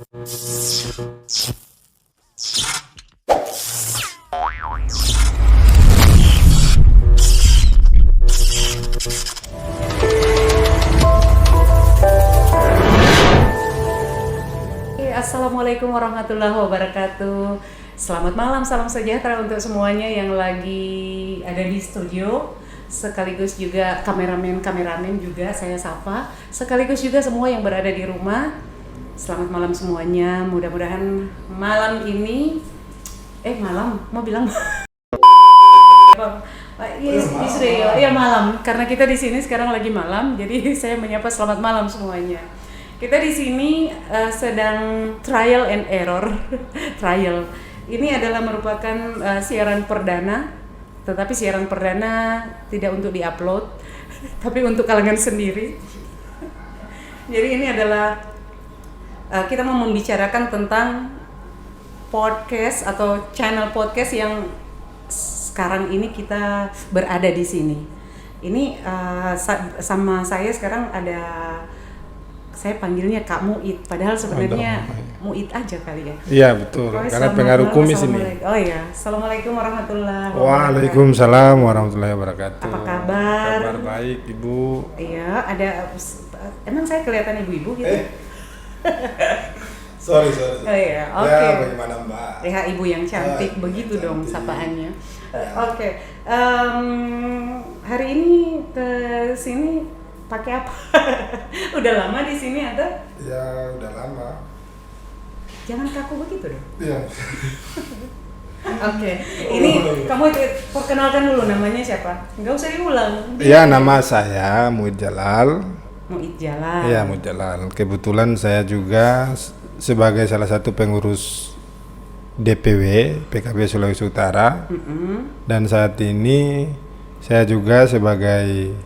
Assalamualaikum warahmatullahi wabarakatuh. Selamat malam, salam sejahtera untuk semuanya yang lagi ada di studio, sekaligus juga kameramen juga saya sapa, sekaligus juga semua yang berada di rumah. Selamat malam semuanya. Mudah-mudahan malam ini mau bilang ya malam, karena kita di sini sekarang lagi malam, jadi saya menyapa selamat malam semuanya. Kita di sini sedang trial and error. Trial. Ini adalah merupakan siaran perdana, tetapi siaran perdana tidak untuk diupload, tapi untuk kalangan sendiri. Jadi ini adalah kita mau membicarakan tentang podcast atau channel podcast yang sekarang ini kita berada di sini. Ini sama saya sekarang ada, saya panggilnya Kak Muid, padahal sebenarnya Muid aja kali ya. Iya betul, karena pengaruh kumis ini. Oh iya, assalamualaikum warahmatullahi wabarakatuh. Waalaikumsalam warahmatullahi wabarakatuh. Apa kabar? Kabar baik, Ibu. Iya, emang saya kelihatan ibu-ibu gitu? Sorry. Oh iya, oke. Ya, bagaimana Mbak? Ya, ibu yang cantik, begitu dong sapaannya. Oke. Hari ini ke sini pakai apa? Udah lama di sini atau? Ya, udah lama. Jangan kaku begitu dong. Iya. Oke. Ini kamu perkenalkan dulu namanya siapa? Enggak usah diulang. Iya, nama saya Muid Jalal. Muid Jalal. Iya, Muid Jalal. Kebetulan saya juga sebagai salah satu pengurus DPW PKB Sulawesi Utara. Dan saat ini saya juga sebagai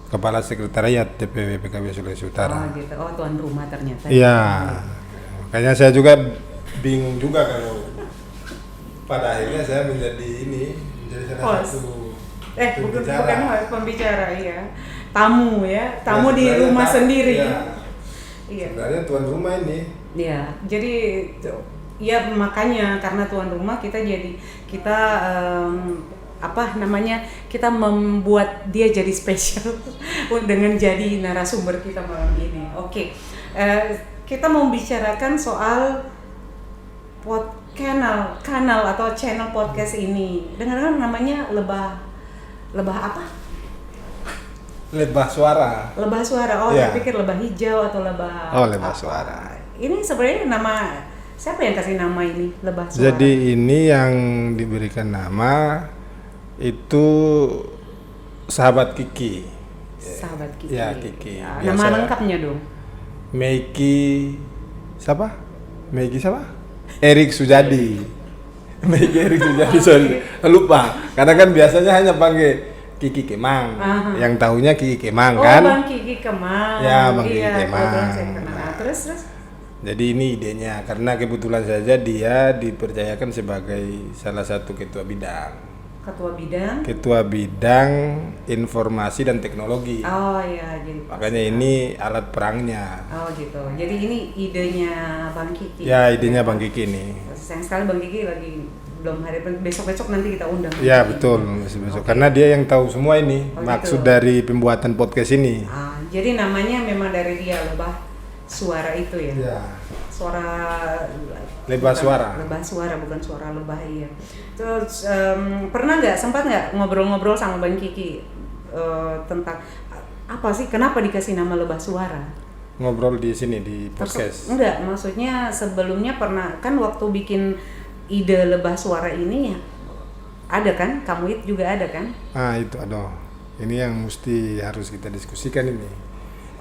Kepala Sekretariat DPW PKB Sulawesi Utara. Oh gitu, tuan rumah ternyata. Iya, makanya saya juga bingung juga kalau pada akhirnya saya menjadi salah satu bukan pembicara, iya. Tamu di rumah tamu, sendiri. Iya. Sebenarnya tuan rumah ini. Iya, jadi ya makanya karena tuan rumah kita kita membuat dia jadi spesial dengan jadi narasumber kita malam ini. Oke. Kita mau bicarakan soal kanal atau channel podcast ini. Dengar-dengar namanya lebah apa? Lebah suara. Lebah suara. Ya. Saya pikir lebah hijau atau lebah. Lebah apa? Suara. Ini sebenarnya nama siapa yang kasih nama ini lebah suara? Jadi ini yang diberikan nama itu Sahabat Kiki. Sahabat Kiki. Ya, Kiki. Nama lengkapnya dong. Meiki siapa? Erik Sujadi. Meiki Erik Sujadi, sorry. Lupa. Karena kan biasanya hanya panggil Kiki Kemang. Yang tahunya Kiki Kemang kan? Bang Kiki Kemang. Ya, Bang Kiki Kemang. Terus. Jadi ini idenya, karena kebetulan saja dia dipercayakan sebagai salah satu ketua bidang informasi dan teknologi. Oh iya, jadi makanya ini alat perangnya. Oh gitu. Jadi ini idenya Bang Kiki. Ya, idenya Bang Kiki nih. Sayang sekali Bang Kiki lagi belum hari, besok nanti kita undang. Ya betul, besok. Karena dia yang tahu semua ini maksud dari pembuatan podcast ini. Jadi namanya memang dari dia, lebah suara itu ya. Ya. Lebah suara bukan suara lebah, iya. Terus sempat nggak ngobrol-ngobrol sama Bang Kiki tentang apa sih, kenapa dikasih nama lebah suara? Ngobrol di sini di podcast? Enggak, maksudnya sebelumnya pernah kan waktu bikin ide lebah suara ini ada kan? Kamu juga ada kan? Itu ada. Ini yang mesti harus kita diskusikan ini.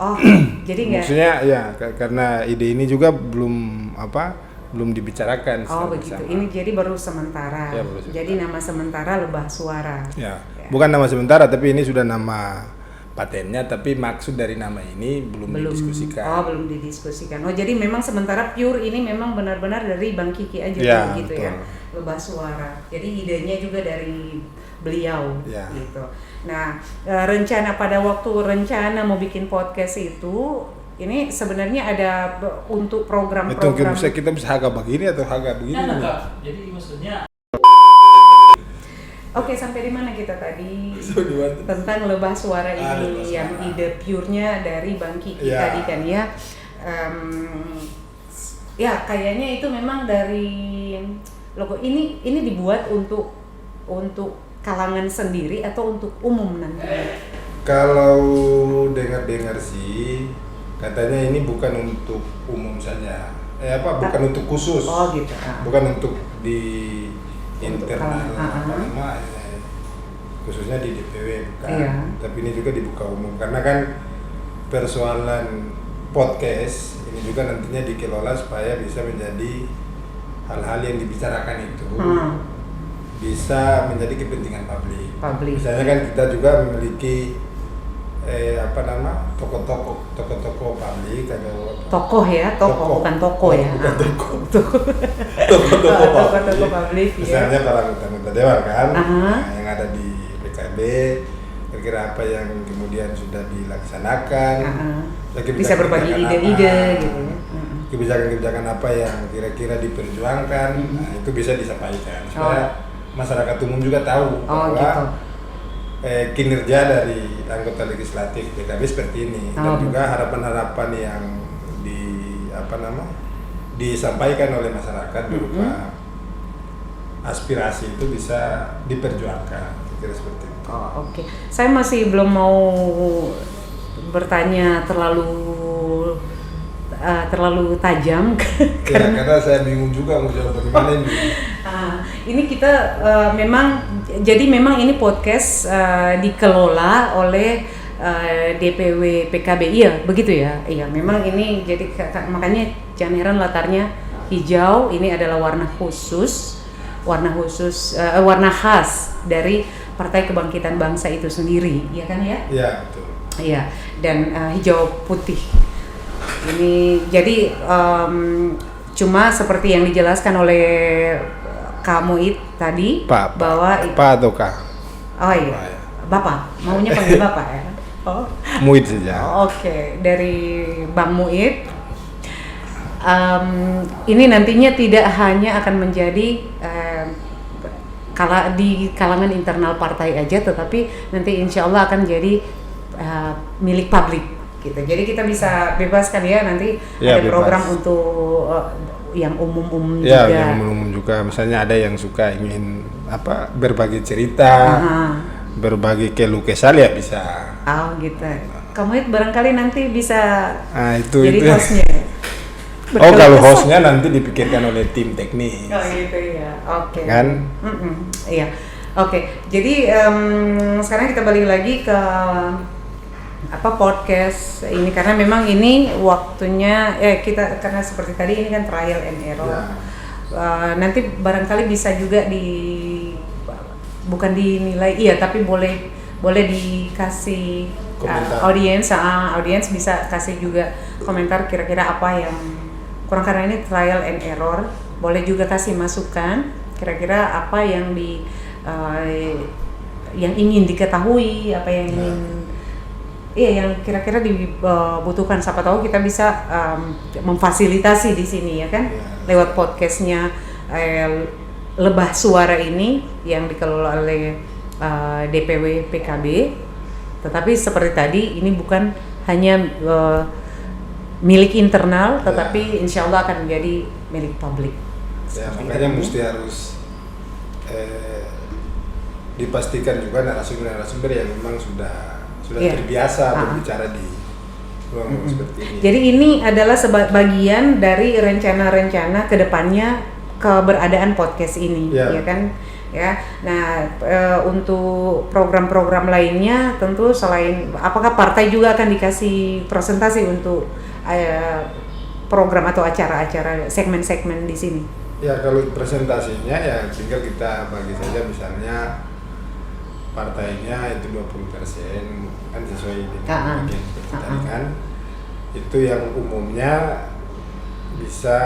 Oh, jadi enggak. Maksudnya ya karena ide ini juga belum dibicarakan. Oh begitu. Sama. Ini jadi baru sementara. Ya, baru sementara. Jadi nama sementara lebah suara. Ya. Bukan nama sementara, tapi ini sudah nama patennya, tapi maksud dari nama ini belum didiskusikan. Oh, belum didiskusikan. Oh, jadi memang sementara pure ini memang benar-benar dari Bang Kiki aja gitu betul. Ya. Lebah suara. Jadi idenya juga dari beliau gitu. Nah, pada waktu rencana mau bikin podcast itu ini sebenarnya ada untuk Itu program-program. kita bisa harga begini atau harga begini. Enak Kak. Jadi maksudnya Oke, sampai di mana kita tadi? So, di mana? Tentang lebah suara Lebah ini suara. yang ide pure-nya dari Bang Kiki Ya. tadi kan ya. Ya kayaknya itu memang dari logo ini dibuat untuk kalangan sendiri atau untuk umum nanti. Kalau dengar-dengar sih katanya ini bukan untuk umum saja. Bukan untuk khusus. Oh gitu. Bukan untuk di Untuk internal kalangan, khususnya di DPW bukan. Iya. Tapi ini juga dibuka umum karena kan persoalan podcast ini juga nantinya dikelola supaya bisa menjadi hal-hal yang dibicarakan itu bisa menjadi kepentingan publik. Misalnya kan kita juga memiliki tokoh-tokoh publik atau Tokoh ya, bukan toko ya. bukan tokoh. Tokoh publik ya. Misalnya para anggota dewan kan, Aha. yang ada di PKB, kira-kira apa yang kemudian sudah dilaksanakan, Bisa berbagi ide-ide gitu ya. kebijakan-kebijakan apa yang kira-kira diperjuangkan, nah, itu bisa disampaikan supaya masyarakat umum juga tahu bahwa gitu. Kinerja dari anggota legislatif PKB seperti ini dan juga harapan-harapan yang disampaikan oleh masyarakat berupa aspirasi itu bisa diperjuangkan, kira seperti itu. Oke. Saya masih belum mau bertanya terlalu tajam Karena saya bingung juga mau jawab bagaimana ini. Ini kita memang ini podcast dikelola oleh DPW PKB, iya begitu ya. Iya, memang ini jadi makanya jangan heran latarnya hijau. Ini adalah warna khas dari Partai Kebangkitan Bangsa itu sendiri, ya kan ya? Iya, betul. Iya, dan hijau putih. Ini jadi cuma seperti yang dijelaskan oleh Kak Muid tadi bahwa Pak atau Kak? Oh iya, Bapak, maunya panggil Bapak ya? Oh. Muid saja. Oke, dari Bang Muid. Ini nantinya tidak hanya akan menjadi di kalangan internal partai aja, tetapi nanti insya Allah akan jadi milik publik gitu. Jadi kita bisa bebaskan ya nanti ada bebas. program untuk yang umum-umum Ya, juga. yang umum juga. Misalnya ada yang suka ingin berbagi cerita, berbagi keluh kesah ya bisa. Oh gitu. Kamu barangkali nanti bisa Itu jadi itu. hostnya. Kalau hostnya nanti dipikirkan oleh tim teknis. Oh gitu ya. Oke. Kan? Iya. Oke. Jadi sekarang kita balik lagi ke podcast ini karena memang ini waktunya kita karena seperti tadi ini kan trial and error. Nanti barangkali bisa juga bukan dinilai tapi boleh dikasih audiens bisa kasih juga komentar kira-kira apa yang kurang karena ini trial and error. Boleh juga kasih masukan kira-kira apa yang yang ingin diketahui, apa yang ingin yang kira-kira dibutuhkan. Siapa tahu kita bisa memfasilitasi di sini ya kan, lewat podcastnya Lebah Suara ini yang dikelola oleh DPW PKB. Tetapi seperti tadi ini bukan hanya milik internal, tetapi insya Allah akan menjadi milik publik. Makanya mesti harus dipastikan juga narasumber yang memang sudah terbiasa berbicara di ruang seperti ini. Jadi ini adalah bagian dari rencana-rencana kedepannya keberadaan podcast ini, ya kan? Ya. Nah, untuk program-program lainnya tentu selain apakah partai juga akan dikasih presentasi untuk program atau acara-acara segmen-segmen di sini? Ya, kalau presentasinya ya tinggal kita bagi saja, misalnya partainya itu 20% kan sesuai dengan bagian seperti tadi kan. Itu yang umumnya bisa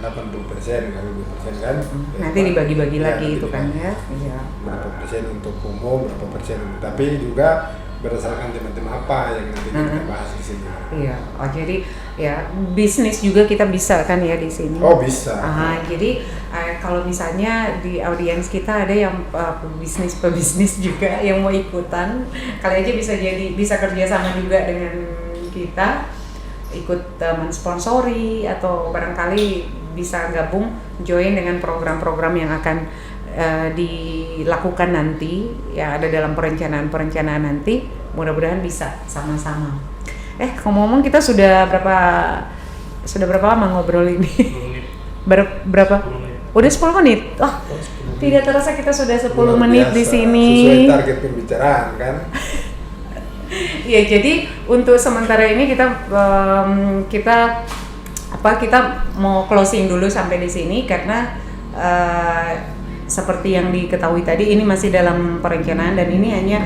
80% kalau 20% kan. Nanti dibagi-bagi lagi itu kan ya. Iya. Berapa persen untuk umum, berapa persen. Tapi juga berdasarkan tema-tema apa yang nanti kita bahas di sini. Iya, jadi ya bisnis juga kita bisa kan ya di sini. Oh bisa. Jadi kalau misalnya di audiens kita ada yang pebisnis juga yang mau ikutan, kali aja bisa kerja sama juga dengan kita, ikut mensponsori atau barangkali bisa gabung join dengan program-program yang akan dilakukan nanti ya, ada dalam perencanaan nanti, mudah-mudahan bisa sama-sama. Ngomong-ngomong kita sudah berapa lama ngobrol ini? 10 menit. Berapa? 10 menit. Udah 10 menit. Wah, 10 menit. Tidak terasa kita sudah 10 menit di sini. Sesuai target pembicaraan kan? Iya, jadi untuk sementara ini kita mau closing dulu sampai di sini karena seperti yang diketahui tadi, ini masih dalam perencanaan dan ini hanya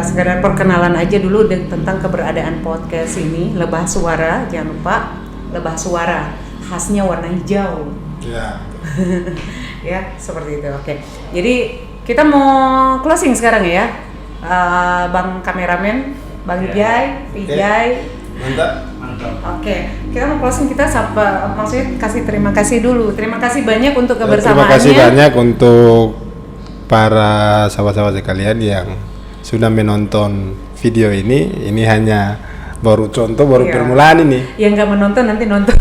sekedar perkenalan aja dulu tentang keberadaan podcast ini. Lebah Suara, jangan lupa Lebah Suara, khasnya warna hijau. Ya. Ya, seperti itu. Oke. Jadi kita mau closing sekarang ya, Bang kameramen, Bang Jai, Vijay. Mantap. Oke, kita mau closing, kita maksudnya kasih terima kasih dulu. Terima kasih banyak untuk kebersamaannya. Terima kasih banyak untuk para sahabat-sahabat sekalian yang sudah menonton video ini. Ini hanya baru contoh, baru permulaan ini. Yang nggak menonton nanti nonton.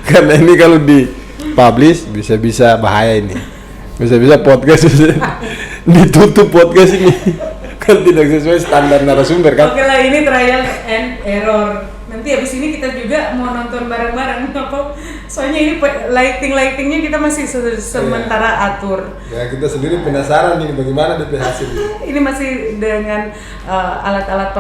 Karena ini kalau di publish bisa-bisa bahaya ini. Bisa-bisa podcast ditutup podcast ini. Kan tidak sesuai standar narasumber kan. Oke lah, ini trial and error. Nanti habis ini kita juga mau nonton bareng-bareng soalnya ini lightingnya kita masih sementara atur. Ya, kita sendiri penasaran nih bagaimana DP hasil ini masih dengan alat-alat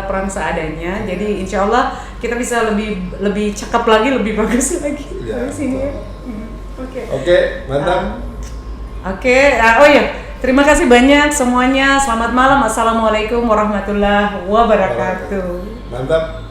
perang seadanya. Jadi insya Allah kita bisa lebih cakep lagi, lebih bagus lagi di sini. Oke, mantap. Oh iya, terima kasih banyak semuanya. Selamat malam. Assalamualaikum warahmatullahi wabarakatuh. Mantap.